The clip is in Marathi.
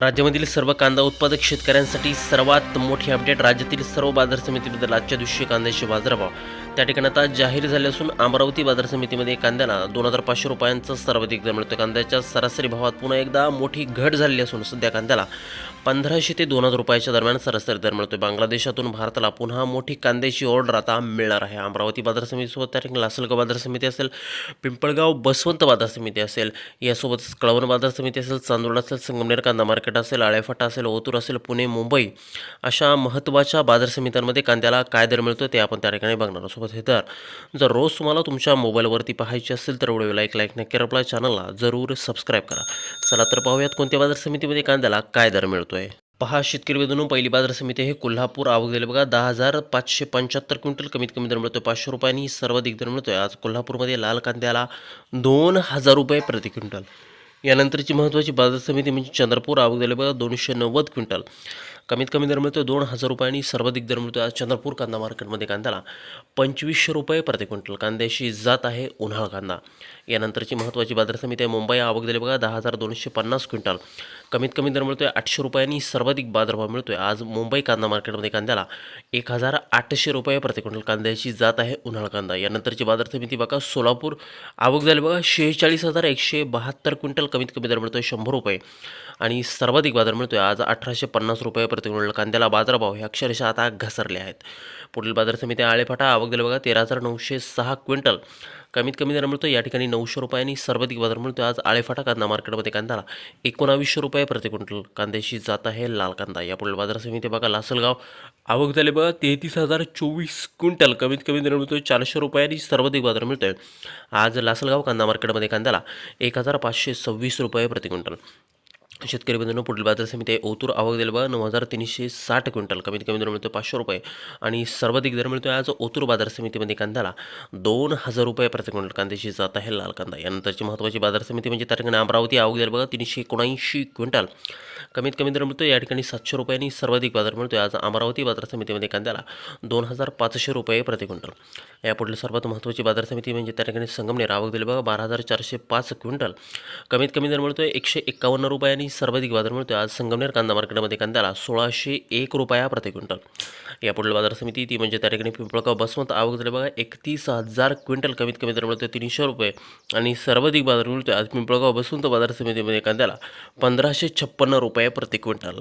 राज्यामधील सर्व कांदा उत्पादक शेतकऱ्यांसाठी सर्वात मोठी अपडेट. राज्यातील सर्व बाजार समितीबद्दल आजच्या दिवशी कांद्याचे बाजारभाव त्या ठिकाणी आता जाहीर झाले असून अमरावती बाजार समितीमध्ये कांद्याला 2500 रुपयांचा सर्वाधिक दर मिळतो. कांद्याच्या सरासरी भावात पुन्हा एकदा मोठी घट झालेली असून सध्या कांद्याला 1500 ते 2000 रुपयाच्या दरम्यान सरासरी दर मिळतो. बांगलादेशातून भारताला पुन्हा मोठी कांद्याची ऑर्डर आता मिळणार आहे. अमरावती बाजार समितीसोबत त्या ठिकाणी लासलगाव बाजार समिती असेल, पिंपळगाव बसवंत बाजार समिती असेल, यासोबतच कळवण बाजार समिती असेल, चांदोड असेल, संगमनेर कांदा मार्केट असेल, आळेफाटा असेल, ओतूर असेल, पुणे, मुंबई अशा महत्त्वाच्या बाजार समित्यांमध्ये कांद्याला काय दर मिळतो ते आपण त्या ठिकाणी बघणार. सोबत हे दर जर रोज तुम्हाला तुमच्या मोबाईलवरती पाहायचे असेल तर व्हिडिओ लाईक नक्की करा, आपल्या चॅनलला जरूर सबस्क्राईब करा. चला तर पाहूयात कोणत्या बाजार समितीमध्ये कांद्याला काय दर मिळतोय. पहा शेतकरी बंधूंनो, पहिली बाजार समिती आहे कोल्हापूर. आवक दिले बघा 10,575 क्विंटल. कमीत कमी दर मिळतो 500 रुपयांनी, सर्वाधिक दर मिळतोय आज कोल्हापूरमध्ये लाल कांद्याला 2000 रुपये प्रति क्विंटल. यानंतरची महत्त्वाची बाजार समिती म्हणजे चंद्रपूर. आवक दिले बघा 290 क्विंटल. कमीत कमी दर मिळतो 2000 रुपयांनी, सर्वाधिक दर मिळतो आज चंद्रपूर कांदा मार्केटमध्ये कांद्याला 2500 रुपये प्रति क्विंटल. कांद्याची जात आहे उन्हाळ कांदा. यानंतरची महत्त्वाची बाजार समिती आहे मुंबई. आवक दिले बघा 10,250 क्विंटल. कमीत कमी दर मिळतोय 800 रुपयांनी, सर्वाधिक बाजारभाव मिळतोय आज मुंबई कांदा मार्केटमध्ये कांद्याला 1800 रुपये प्रति क्विंटल. कांद्याची जात आहे उन्हाळ कांदा. यानंतरची बाजार समिती बघा सोलापूर. आवक झाली बघा 46,172 क्विंटल. कमीत कमी दर मिळतोय 100 रुपये आणि सर्वाधिक बाजार मिळतोय आज 1850 रुपये प्रति क्विंटल. कांद्याला बाजारभाव हे अक्षरशः आता घसरले आहेत. पुढील बाजार समिती आळेफाटा. आवक दिले बघा 13,906 क्विंटल. कमीत कमी दर मिळतो या ठिकाणी 900 रुपयांनी, सर्वाधिक बाजार मिळतो आज आळेफाटा कांदा मार्केटमध्ये कांद्याला 1900 रुपये प्रति क्विंटल. कांद्याची जात आहे लाल कांदा. या पुढील बाजार समिती बघा लासलगाव. आवक झाले बघा 33,024 क्विंटल. कमीत कमी दर मिळतोय 400 रुपयांनी, सर्वाधिक बाजार मिळतोय आज लासलगाव कांदा मार्केटमध्ये कांद्याला 1526 रुपये प्रति क्विंटल. शेतकरी बंधूंनो, पुढील बाजार समिती आहे ओतूर. आवक दिले बघा 9,360 क्विंटल. कमीत कमी दर मिळतो 500 रुपये आणि सर्वाधिक दर मिळतो आज ओतूर बाजार समितीमध्ये कांद्याला 2000 रुपये प्रति क्विंटल. कांद्याची जात आहे लाल कांदा. यानंतरची महत्त्वाची बाजार समिती म्हणजे त्या ठिकाणी अमरावती. आवक दिले बघा 379 क्विंटल. कमीत कमी दर मिळतो या ठिकाणी 700 रुपयांनी, सर्वाधिक बाजार मिळतो आज अमरावती बाजार समितीमध्ये कांद्याला 2500 रुपये प्रति क्विंटल. यापुढील सर्वात महत्त्वाची बाजार समिती म्हणजे त्या ठिकाणी संगमनेर. आवक दिले बघा 12,405 क्विंटल. कमीत कमी दर मिळतोय 151 रुपयांनी, सर्वाधिक बाजार मिळतोय आज संगमनेर कांदा मार्केटमध्ये कांद्याला 1601 रुपया प्रति क्विंटल. यापुढील बाजार समिती ती म्हणजे त्या ठिकाणी पिंपळगाव बसवंत. आवक दिले बघा 31,000 क्विंटल. कमीत कमी दर मिळतोय 300 रुपये आणि सर्वाधिक बाजार मिळतोय आज पिंपळगाव बसवंत बाजार समितीमध्ये कांद्याला 1556 रुपये प्रति क्विंटल.